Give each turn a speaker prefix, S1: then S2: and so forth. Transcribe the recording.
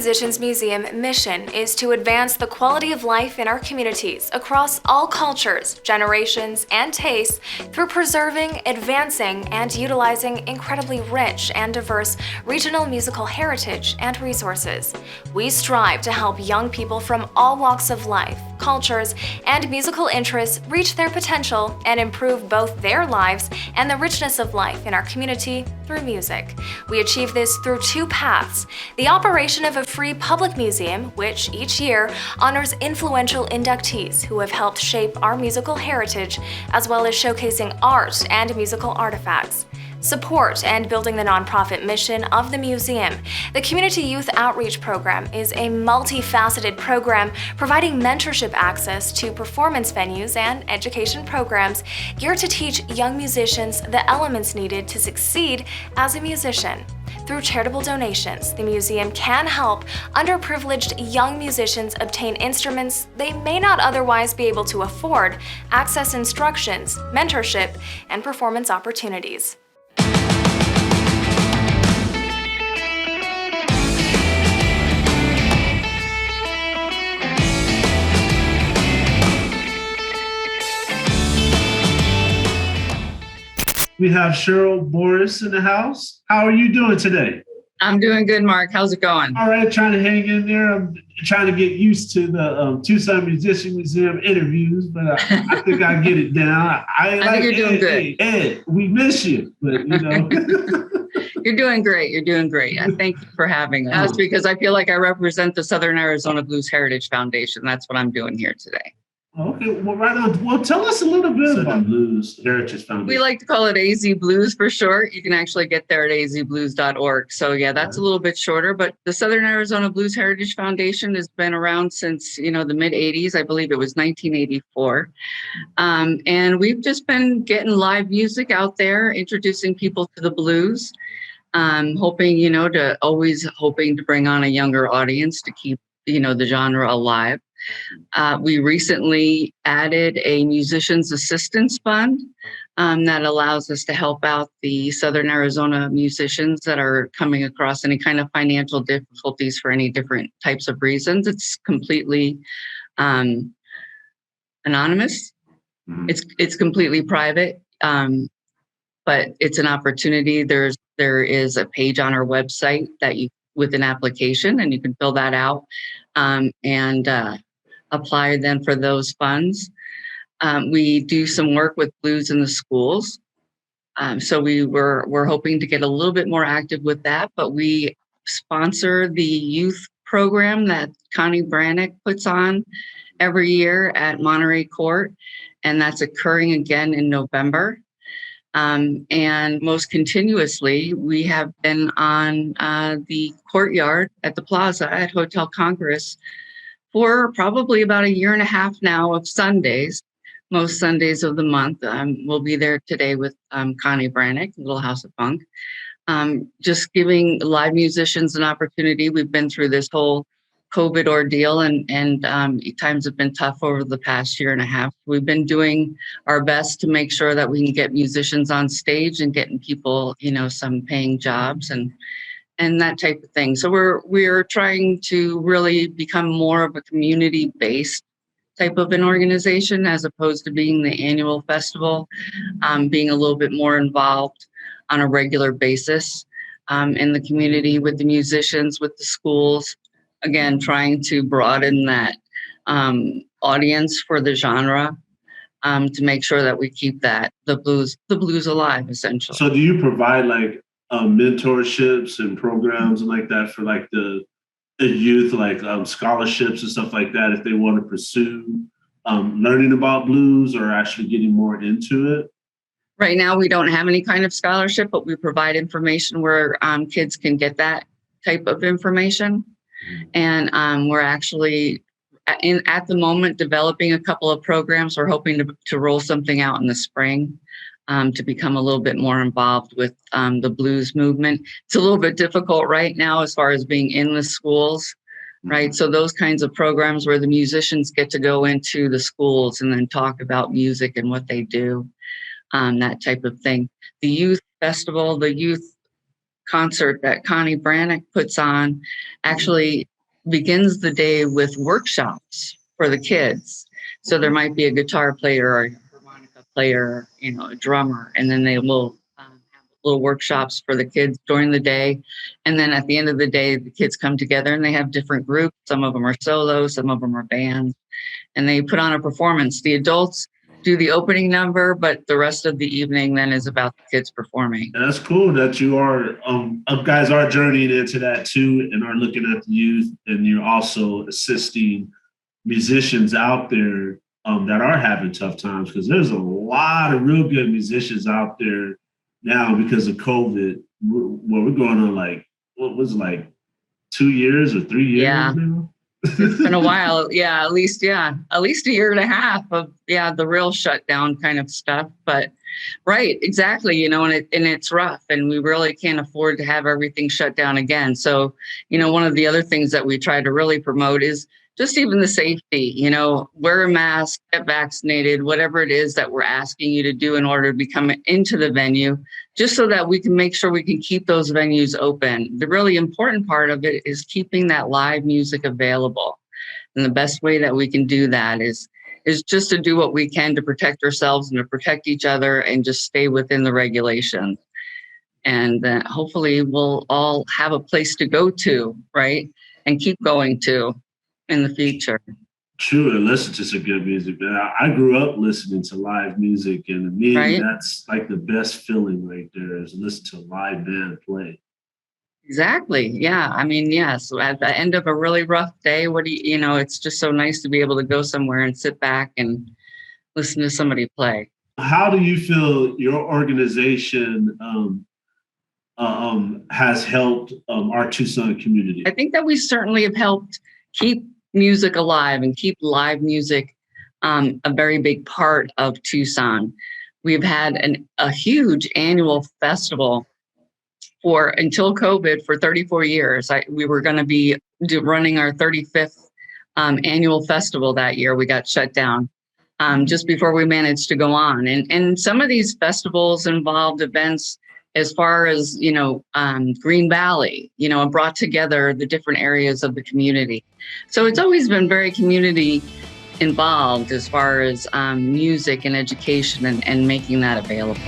S1: Musicians Museum mission is to advance the quality of life in our communities across all cultures, generations, and tastes through preserving, advancing, and utilizing incredibly rich and diverse regional musical heritage and resources. We strive to help young people from all walks of life, cultures, and musical interests reach their potential and improve both their lives and the richness of life in our community through music. We achieve this through two paths: the operation of a free public museum, which each year honors influential inductees who have helped shape our musical heritage, as well as showcasing art and musical artifacts. Support and building the nonprofit mission of the museum. The Community Youth Outreach Program is a multifaceted program providing mentorship access to performance venues and education programs geared to teach young musicians the elements needed to succeed as a musician. Through charitable donations, the museum can help underprivileged young musicians obtain instruments they may not otherwise be able to afford, access instructions, mentorship, and performance opportunities.
S2: We have Cheryl, Boris in the house. How are you doing today?
S3: I'm doing good, Mark. How's it going?
S2: All right, trying to hang in there. I'm trying to get used to the Tucson Musician Museum interviews, but I think I get it down.
S3: I think you're doing good.
S2: Ed, we miss you, but you know.
S3: You're doing great. You're doing great. I thank you for having us because I feel like I represent the Southern Arizona Blues Heritage Foundation. That's what I'm doing here today.
S2: Okay, well, right on. Well, tell us a little bit about Blues Heritage Foundation.
S3: We like to call it AZ Blues for short. You can actually get there at azblues.org. So yeah, that's a little bit shorter, but the Southern Arizona Blues Heritage Foundation has been around since, the mid 80s. I believe it was 1984. And we've just been getting live music out there, introducing people to the blues, hoping to bring on a younger audience to keep, the genre alive. We recently added a musician's assistance fund that allows us to help out the Southern Arizona musicians that are coming across any kind of financial difficulties for any different types of reasons. It's completely anonymous. Mm-hmm. It's completely private, but it's an opportunity. There is a page on our website that with an application, and you can fill that out and apply then for those funds. We do some work with blues in the schools. So we're hoping to get a little bit more active with that, but we sponsor the youth program that Connie Brannick puts on every year at Monterey Court, and that's occurring again in November. And most continuously, we have been on the courtyard at the plaza at Hotel Congress for probably about a year and a half now of Sundays, most Sundays of the month. We'll be there today with Connie Brannick, Little House of Funk, just giving live musicians an opportunity. We've been through this whole COVID ordeal and times have been tough over the past year and a half. We've been doing our best to make sure that we can get musicians on stage and getting people, some paying jobs and that type of thing. So we're trying to really become more of a community-based type of an organization as opposed to being the annual festival, being a little bit more involved on a regular basis in the community with the musicians, with the schools. Again, trying to broaden that audience for the genre to make sure that we keep the blues alive, essentially.
S2: So do you provide mentorships and programs and like that for like the youth, like scholarships and stuff like that, if they want to pursue learning about blues or actually getting more into it?
S3: Right now, we don't have any kind of scholarship, but we provide information where kids can get that type of information. And we're actually at the moment developing a couple of programs. We're hoping to roll something out in the spring. To become a little bit more involved with the blues movement. It's a little bit difficult right now as far as being in the schools, right? So those kinds of programs where the musicians get to go into the schools and then talk about music and what they do, that type of thing. The youth festival, the youth concert that Connie Brannick puts on actually begins the day with workshops for the kids. So there might be a guitar player or a harmonica player, a drummer, and then they will have little workshops for the kids during the day. And then at the end of the day, the kids come together and they have different groups. Some of them are solo, some of them are bands, and they put on a performance. The adults do the opening number, but the rest of the evening then is about the kids performing.
S2: And that's cool that you are, guys are journeying into that too and are looking at the youth, and you're also assisting musicians out there that are having tough times, because there's a lot of real good musicians out there now because of COVID. We're going on like, what was it, like 2 years or 3 years now?
S3: It's been a while. Yeah, at least a year and a half of the real shutdown kind of stuff. But right, exactly, and it's rough, and we really can't afford to have everything shut down again. So, one of the other things that we try to really promote is just even the safety, wear a mask, get vaccinated, whatever it is that we're asking you to do in order to come into the venue, just so that we can make sure we can keep those venues open. The really important part of it is keeping that live music available. And the best way that we can do that is just to do what we can to protect ourselves and to protect each other and just stay within the regulations. And hopefully we'll all have a place to go to, right? And keep going to in the future.
S2: True, and listen to some good music, man. I grew up listening to live music, and to me,
S3: right?
S2: That's like the best feeling right there, is listen to a live band play.
S3: Exactly. Yeah. I mean, so at the end of a really rough day, it's just so nice to be able to go somewhere and sit back and listen to somebody play.
S2: How do you feel your organization has helped our Tucson community?
S3: I think that we certainly have helped keep music alive and keep live music a very big part of Tucson. We've had a huge annual festival until COVID for 34 years. We were going to be running our 35th annual festival that year. We got shut down just before we managed to go on. And some of these festivals involved events as far as, Green Valley, and brought together the different areas of the community. So it's always been very community involved as far as music and education and making that available.